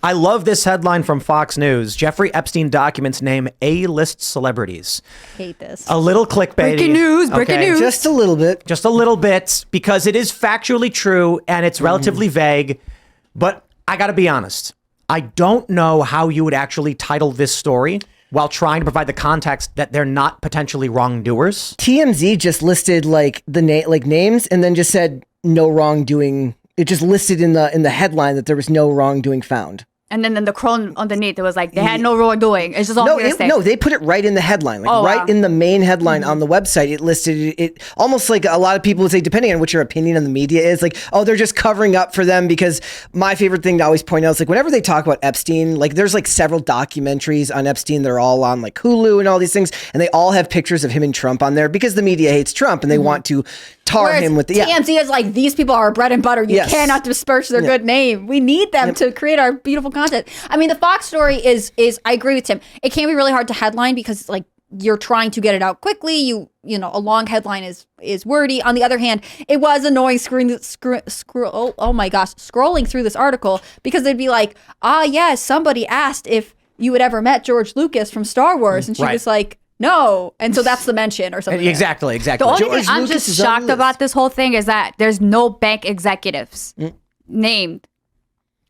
I love this headline from Fox News. Jeffrey Epstein documents name A-list celebrities. Hate this. A little clickbait. Breaking news. Breaking news. Just a little bit. Just a little bit, because it is factually true and it's relatively vague. But I got to be honest. I don't know how you would actually title this story while trying to provide the context that they're not potentially wrongdoers. TMZ just listed like names and then just said no wrongdoing. It just listed in the headline that there was no wrongdoing found. And then the crone underneath, it was like, they had no wrongdoing. It's just all hearsay. No, they put it right in the headline. Like in the main headline on the website, it listed it almost like a lot of people would say, depending on what your opinion on the media is, like, oh, they're just covering up for them. Because my favorite thing to always point out is like, whenever they talk about Epstein, like there's like several documentaries on Epstein. They're all on like Hulu and all these things. And they all have pictures of him and Trump on there because the media hates Trump and they want to tar him with the TMZ is like, these people are our bread and butter. You cannot disperse their good name. We need them to create our beautiful content. I mean, the Fox story is I agree with Tim. It can be really hard to headline because like you're trying to get it out quickly. You know, a long headline is wordy. On the other hand, it was annoying scrolling through this article because they'd be like, somebody asked if you had ever met George Lucas from Star Wars, and she was like, no. And so that's the mention or something. Exactly. The only thing I'm just shocked about this whole thing is that there's no bank executives named.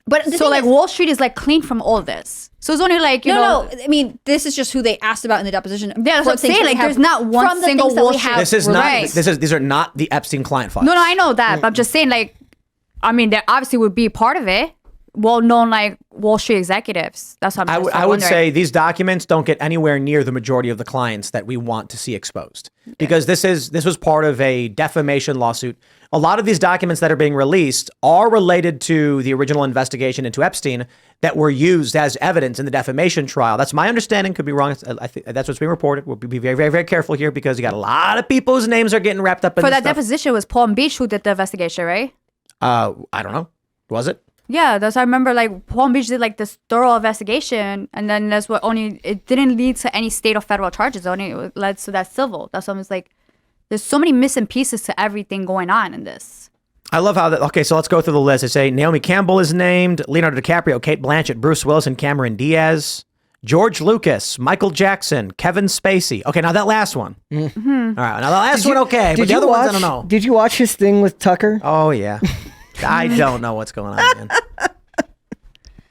But so like Wall Street is like clean from all this. So it's only like, you know. No, I mean, this is just who they asked about in the deposition. Yeah, that's what I'm saying. Like there's not one single Wall Street. These are not the Epstein client files. No, I know that. But I'm just saying, like, I mean, they obviously would be part of it. Well-known like Wall Street executives. That's what I'm I would say these documents don't get anywhere near the majority of the clients that we want to see exposed, because this was part of a defamation lawsuit. A lot of these documents that are being released are related to the original investigation into Epstein that were used as evidence in the defamation trial. That's my understanding. Could be wrong. I think that's what's being reported. We'll be very, very, very careful here because you got a lot of people whose names are getting wrapped up in for this that stuff. Deposition was Palm Beach who did the investigation, right? I don't know. Was it? Yeah, I remember like Palm Beach did like this thorough investigation, and then that's what it didn't lead to any state or federal charges. It led to that civil. That's what it's like. There's so many missing pieces to everything going on in this. I love how okay, so let's go through the list. They say Naomi Campbell is named, Leonardo DiCaprio, Kate Blanchett, Bruce Willis, and Cameron Diaz, George Lucas, Michael Jackson, Kevin Spacey. Okay, now that last one. All right, now the last one, okay, but the other ones, I don't know. Did you watch his thing with Tucker? Oh, yeah. I don't know what's going on, man.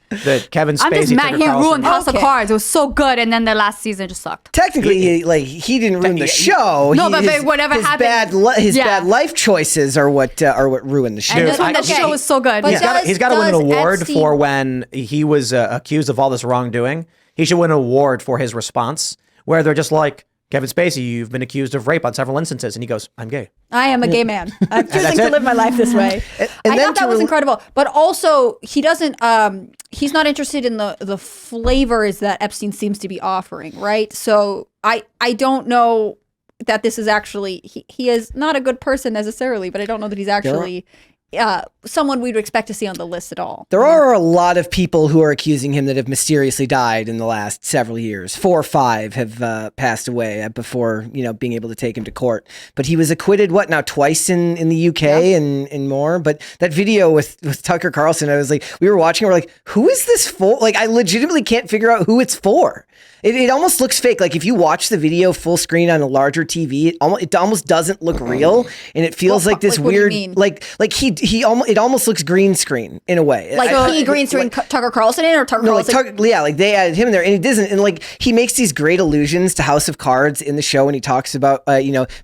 The Kevin Spacey. I'm just mad he ruined House of Cards. It was so good, and then the last season just sucked. Technically, he didn't ruin the show. No, but whatever happened, his bad life choices are what ruined the show. And this one, the show was so good. He's got to win an award for when he was accused of all this wrongdoing. He should win an award for his response, where they're just like, Kevin Spacey, you've been accused of rape on several instances. And he goes, I'm gay. I am a gay man. I'm choosing to live my life this way. I thought that was incredible. But also, he doesn't, he's not interested in the flavors that Epstein seems to be offering, right? So I don't know that this is actually, he is not a good person necessarily, but I don't know that he's actually someone we'd expect to see on the list at all. There are a lot of people who are accusing him that have mysteriously died in the last several years. 4 or 5 have passed away before, being able to take him to court. But he was acquitted, twice in the UK and more. But that video with Tucker Carlson, I was like, we were watching, we're like, who is this for? Like, I legitimately can't figure out who it's for. It almost looks fake. Like if you watch the video full screen on a larger TV, it almost doesn't look real, and it feels like this weird, it almost looks green screen in a way. Like he green screen Tucker Carlson in, or Tucker Carlson? Like they added him in there, and it doesn't. And like he makes these great allusions to House of Cards in the show, and he talks about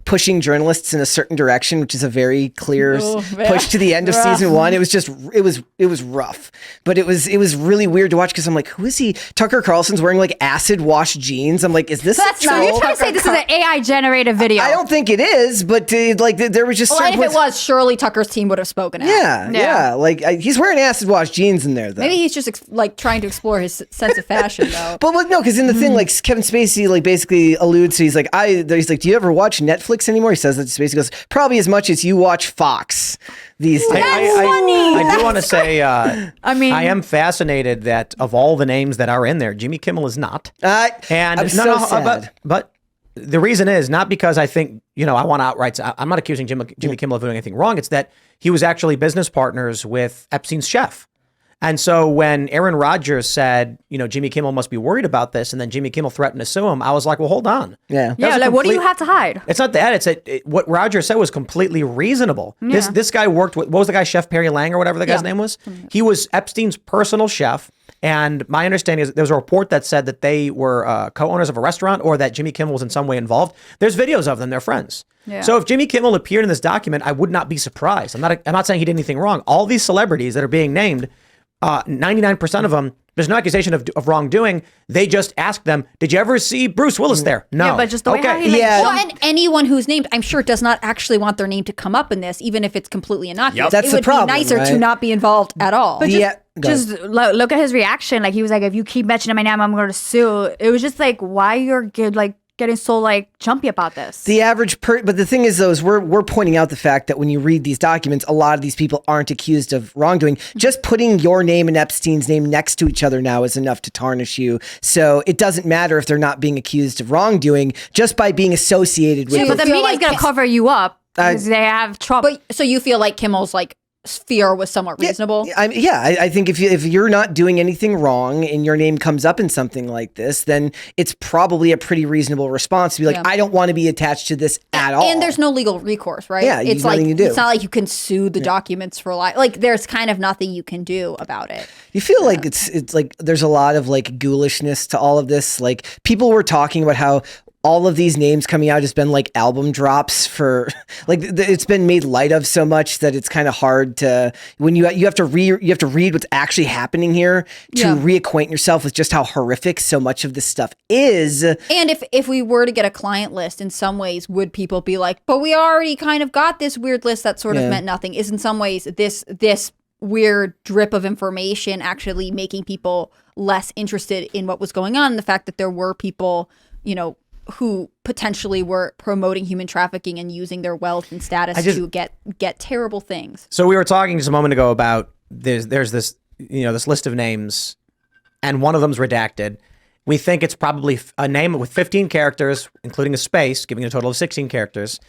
pushing journalists in a certain direction, which is a very clear push to the end of season 1. It was just it was rough, but it was really weird to watch because I'm like, who is he? Tucker Carlson's wearing like acid wash jeans. I'm like, is this? You're trying to say this is an AI generated video? I don't think it is, but there was just. Well, if it was, surely Tucker's team would have spoken out. Yeah. Like he's wearing acid wash jeans in there though. Maybe he's just trying to explore his sense of fashion though. But no, because in the thing, like Kevin Spacey, basically alludes to, he's like, do you ever watch Netflix anymore? He says that to Spacey, goes, probably as much as you watch Fox these days. I do want to say, I am fascinated that of all the names that are in there, Jimmy Kimmel is not. I'm so sad. But the reason is not because I think, I want outright. I'm not accusing Jimmy Kimmel of doing anything wrong. It's that he was actually business partners with Epstein's chef. And so when Aaron Rodgers said, Jimmy Kimmel must be worried about this, and then Jimmy Kimmel threatened to sue him, I was like, well, hold on. Yeah. Yeah, like, what do you have to hide? It's not that. What Rodgers said was completely reasonable. Yeah. This guy worked with, what was the guy, Chef Perry Lang or whatever the guy's name was? He was Epstein's personal chef. And my understanding is there was a report that said that they were co-owners of a restaurant or that Jimmy Kimmel was in some way involved. There's videos of them. They're friends. Yeah. So if Jimmy Kimmel appeared in this document, I would not be surprised. I'm not saying he did anything wrong. All these celebrities that are being named, 99% of them, there's no accusation of wrongdoing. They just asked them, did you ever see Bruce Willis there? No. Yeah, but just the way how he well, and anyone who's named, I'm sure, does not actually want their name to come up in this, even if it's completely innocuous. Yep. That's it would the problem, be nicer right? to not be involved at all. But just look at his reaction. Like, he was like, if you keep mentioning my name, I'm going to sue. It was just like, why you're getting so jumpy about this. The average but the thing is, though, is we're pointing out the fact that when you read these documents, a lot of these people aren't accused of wrongdoing. Just putting your name and Epstein's name next to each other now is enough to tarnish you. So it doesn't matter if they're not being accused of wrongdoing just by being associated with. Yeah, but the media's going to cover you up because they have trouble. But so you feel like Kimmel's fear was somewhat reasonable? I think if you're not doing anything wrong and your name comes up in something like this, then it's probably a pretty reasonable response to be like, I don't want to be attached to this at all. And there's no legal recourse, right? Yeah, it's nothing to do. It's not like you can sue the documents for life. There's kind of nothing you can do about it. You feel like it's like there's a lot of ghoulishness to all of this. Like, people were talking about how all of these names coming out has been album drops for it's been made light of so much that it's kind of hard to, when you have to read what's actually happening here to reacquaint yourself with just how horrific so much of this stuff is. And if we were to get a client list, in some ways, would people be like, but we already kind of got this weird list that sort of meant nothing? Is in some ways this weird drip of information actually making people less interested in what was going on, and the fact that there were people, who potentially were promoting human trafficking and using their wealth and status to get terrible things. So we were talking just a moment ago about there's this this list of names, and one of them's redacted. We think it's probably a name with 15 characters, including a space, giving it a total of 16 characters.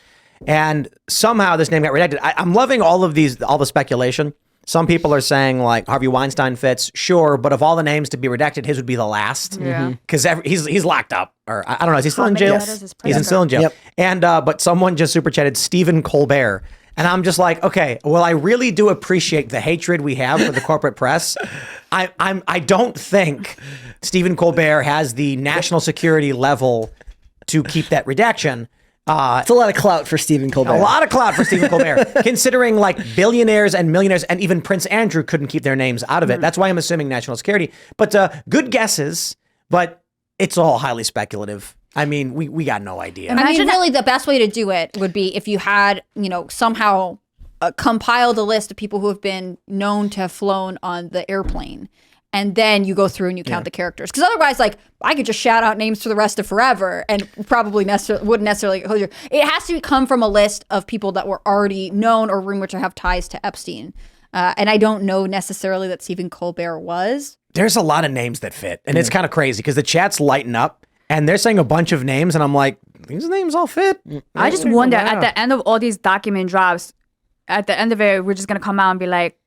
And somehow this name got redacted. I'm loving all the speculation. Some people are saying Harvey Weinstein fits, sure, but of all the names to be redacted, his would be the last. Yeah, because he's locked up, or I don't know, is he still in jail? Yes. He's still in jail. Yep. And but someone just super chatted Stephen Colbert, and I'm just like, okay, well, I really do appreciate the hatred we have for the corporate press. I don't think Stephen Colbert has the national security level to keep that redaction. It's a lot of clout for Stephen Colbert. A lot of clout for Stephen Colbert, considering billionaires and millionaires and even Prince Andrew couldn't keep their names out of it. That's why I'm assuming national security. But good guesses, but it's all highly speculative. I mean, we got no idea. Really, the best way to do it would be if you had, somehow compiled a list of people who have been known to have flown on the airplane. And then you go through and you count the characters. Because otherwise, I could just shout out names for the rest of forever and probably wouldn't necessarily hold you. It has to come from a list of people that were already known or rumored to have ties to Epstein. And I don't know necessarily that Stephen Colbert was. There's a lot of names that fit. And it's kind of crazy because the chat's lighten up and they're saying a bunch of names. And I'm like, these names all fit. I just wonder, at the end of all these document drops, at the end of it, we're just going to come out and be like,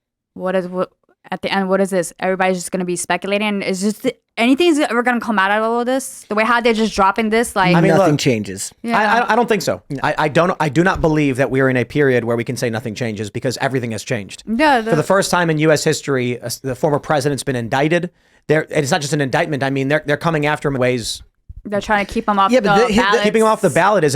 at the end, what is this? Everybody's just going to be speculating. Is just anything's ever going to come out of all of this? The way how they're just dropping this, nothing changes. Yeah. I don't think so. I do not believe that we are in a period where we can say nothing changes because everything has changed. Yeah, for the first time in U.S. history, the former president's been indicted. It's not just an indictment. I mean, they're coming after him in ways. They're trying to keep him off the ballot. Keeping him off the ballot it's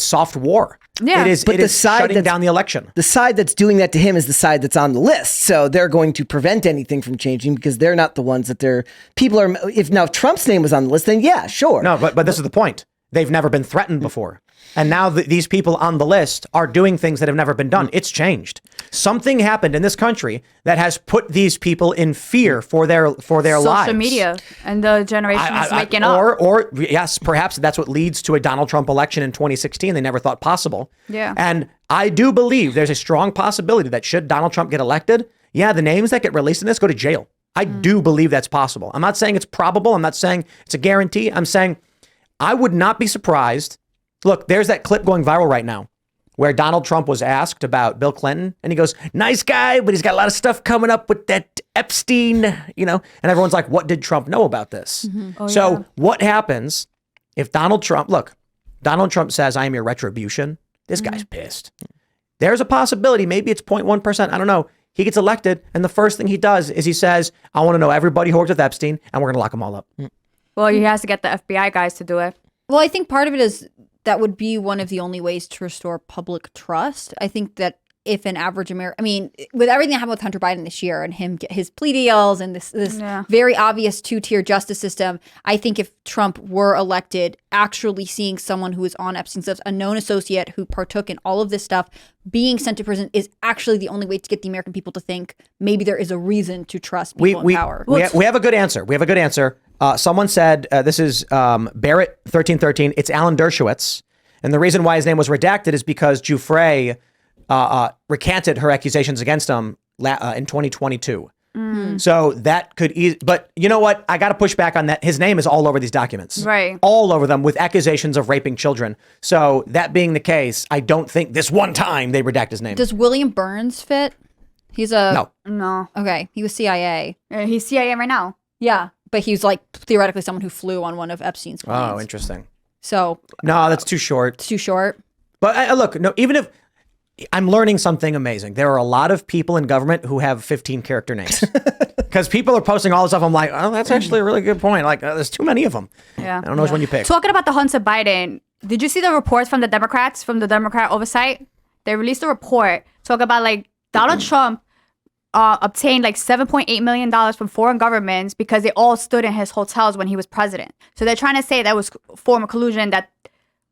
soft war. Yeah, it is shutting down the election. The side that's doing that to him is the side that's on the list. So they're going to prevent anything from changing because they're not the ones that people are. If Trump's name was on the list, then yeah, sure. No, but this is the point. They've never been threatened before. And now these people on the list are doing things that have never been done. It's changed. Something happened in this country that has put these people in fear for their lives. Social media and the generation is waking up. Or yes, perhaps that's what leads to a Donald Trump election in 2016 they never thought possible. Yeah. And I do believe there's a strong possibility that should Donald Trump get elected, the names that get released in this go to jail. I do believe that's possible. I'm not saying it's probable. I'm not saying it's a guarantee. I'm saying I would not be surprised. Look, there's that clip going viral right now where Donald Trump was asked about Bill Clinton, and he goes, nice guy, but he's got a lot of stuff coming up with that Epstein, and everyone's like, what did Trump know about this? What happens if Donald Trump says, I am your retribution? This guy's pissed. There's a possibility, maybe it's 0.1%, I don't know. He gets elected, and the first thing he does is he says, I want to know everybody who worked with Epstein, and we're going to lock them all up. Well, he has to get the FBI guys to do it. Well, I think part of it is that would be one of the only ways to restore public trust. I think that if an average American, with everything that happened with Hunter Biden this year and him get his plea deals and this very obvious two-tier justice system, I think if Trump were elected, actually seeing someone who is on Epstein's list, a known associate who partook in all of this stuff, being sent to prison is actually the only way to get the American people to think maybe there is a reason to trust people in power. We have a good answer. Someone said, this is Barrett1313, it's Alan Dershowitz. And the reason why his name was redacted is because Giuffre recanted her accusations against him in 2022. So that could but you know what? I got to push back on that. His name is all over these documents. Right. All over them with accusations of raping children. So that being the case, I don't think this one time they redact his name. Does William Burns fit? He's a... No. Okay. He was CIA. He's CIA right now. Yeah. But he's like theoretically someone who flew on one of Epstein's planes. Oh, interesting. So... No, that's too short. It's too short. But look, no, even if... I'm learning something amazing. There are a lot of people in government who have 15 character names. Because people are posting all this stuff. I'm like, oh, that's actually a really good point. Like, there's too many of them. Yeah. I don't know which one you pick. Talking about the Hunter Biden, did you see the reports from the Democrats, from the Democrat oversight? They released a report talking about like Donald Trump obtained like $7.8 million from foreign governments because they all stood in his hotels when he was president. So they're trying to say that was form of collusion, that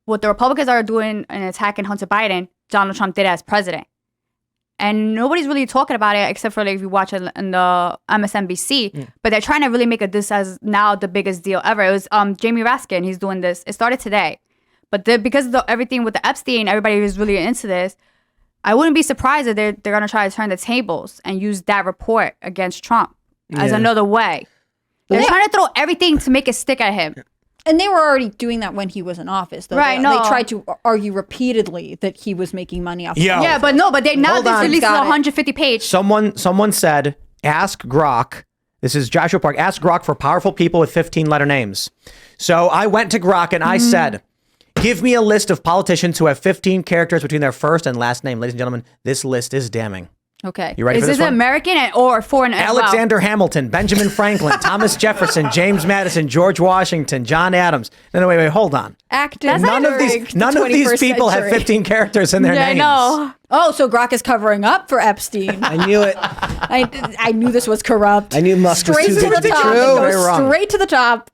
what the Republicans are doing and attacking Hunter Biden, Donald Trump did as president. And nobody's really talking about it except for like if you watch it in the MSNBC. But they're trying to really make this as now the biggest deal ever. It was Jamie Raskin. He's doing this. It started today. But because of everything with the Epstein, everybody was really into this. I wouldn't be surprised if they're going to try to turn the tables and use that report against Trump as another way. They're trying to throw everything to make it stick at him. And they were already doing that when he was in office, though. Right, They tried to argue repeatedly that he was making money off. Yeah, but they now just released a 150-page. Someone said, ask Grok. This is Joshua Park. Ask Grok for powerful people with 15-letter names. So I went to Grok and I said, give me a list of politicians who have 15 characters between their first and last name. Ladies and gentlemen, this list is damning. Okay. You ready for this Is this one? American or foreign as well? Alexander Hamilton, Benjamin Franklin, Thomas Jefferson, James Madison, George Washington, John Adams. No, wait, hold on. Active. None of these people have 15 characters in their names. I know. Oh, so Grok is covering up for Epstein. I knew it. I knew this was corrupt. I knew Musk was Straight too to good the to be top. true. It goes straight to the top.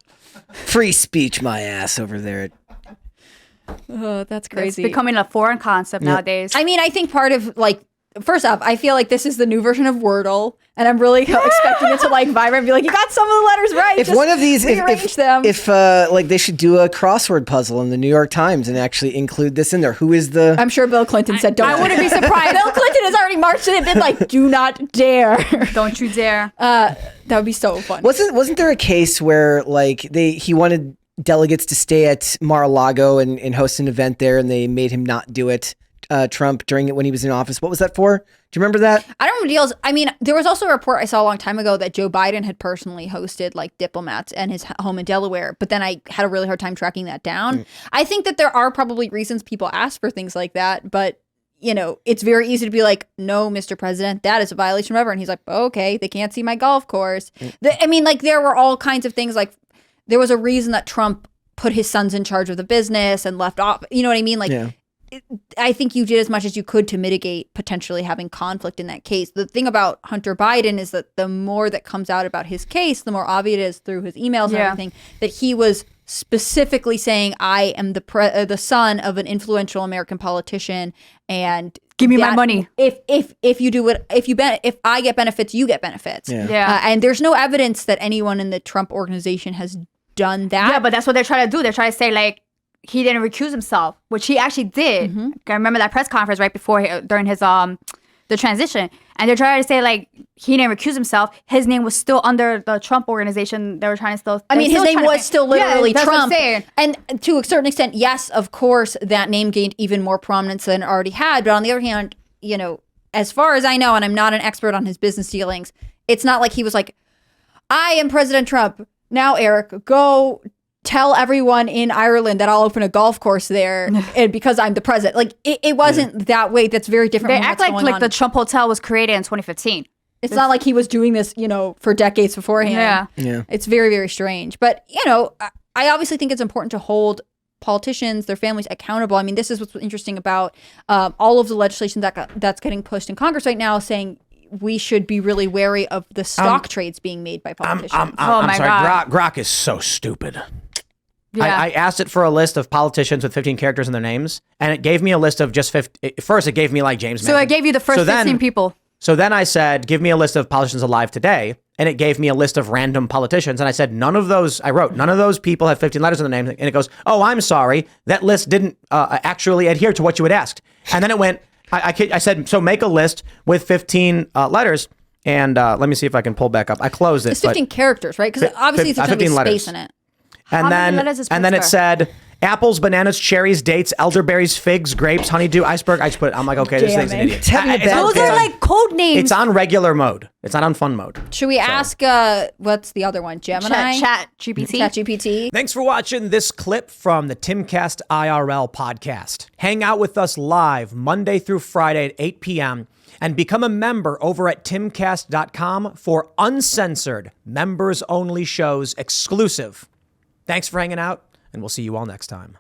Free speech, my ass over there. Oh, that's It's crazy. becoming a foreign concept nowadays. I mean, I think part of first off, I feel like this is the new version of Wordle, and I'm really expecting it to vibrate and be like, you got some of the letters right. If one of these, rearrange them. if they should do a crossword puzzle in the New York Times and actually include this in there. Who is the? I'm sure Bill Clinton said, "Don't." I wouldn't be surprised. Bill Clinton has already marched in and been like, "Do not dare." Don't you dare. That would be so fun. Wasn't there a case where he wanted delegates to stay at Mar-a-Lago and host an event there, and they made him not do it? Trump during it when he was in office. What was that for? Do you remember that? I don't remember deals. I mean, there was also a report I saw a long time ago that Joe Biden had personally hosted diplomats and his home in Delaware, but then I had a really hard time tracking that down. I think that there are probably reasons people ask for things like that, but it's very easy to be like, no, Mr. President, that is a violation of whatever. And he's like, okay, they can't see my golf course. There were all kinds of things. There was a reason that Trump put his sons in charge of the business and left off. You know what I mean? I think you did as much as you could to mitigate potentially having conflict in that case. The thing about Hunter Biden is that the more that comes out about his case, the more obvious it is through his emails and everything that he was specifically saying, I am the son of an influential American politician, and give me my money. If you do it, if I get benefits, you get benefits. And there's no evidence that anyone in the Trump organization has done that. Yeah, but that's what they're trying to do. They're trying to say he didn't recuse himself, which he actually did. I remember that press conference right before during his the the transition. And they're trying to say like he didn't recuse himself. His name was still under the Trump organization. They were trying to still. I mean, his name was still literally that's Trump. What I'm saying. And to a certain extent, yes, of course, that name gained even more prominence than it already had. But on the other hand, you know, as far as I know, and I'm not an expert on his business dealings, it's not like he was like, I am President Trump. Now, Eric, go tell everyone in Ireland that I'll open a golf course there and because I'm the president. Like, it wasn't that way. That's very different. They act like the Trump Hotel was created in 2015. It's not like he was doing this, you know, for decades beforehand. Yeah. It's very, very strange. But, you know, I obviously think it's important to hold politicians, their families accountable. I mean, this is what's interesting about all of the legislation that's getting pushed in Congress right now, saying we should be really wary of the stock trades being made by politicians. I'm sorry. God. Grok is so stupid. Yeah. I asked it for a list of politicians with 15 characters in their names, and it gave me a list of just 50. First, it gave me like James So Mason. it gave you the first 15 people. So then I said, give me a list of politicians alive today, and it gave me a list of random politicians, and I said, none of those people have 15 letters in their names, and it goes, oh, I'm sorry, that list didn't actually adhere to what you had asked. And then it went, I said, so make a list with 15 letters, and let me see if I can pull back up. I closed it. It's 15 characters, right? Because obviously it's a 15 space in it. And How many letters is then it Pittsburgh? said apples, bananas, cherries, dates, elderberries, figs, grapes, honeydew, iceberg. I just put it. I'm like, okay, this thing's an idiot. Those are like code names. It's on regular mode. It's not on fun mode. Should we ask, what's the other one? Gemini? Chat GPT. Chat GPT? Thanks for watching this clip from the Timcast IRL podcast. Hang out with us live Monday through Friday at 8 p.m. and become a member over at timcast.com for uncensored, members-only shows exclusive. Thanks for hanging out, and we'll see you all next time.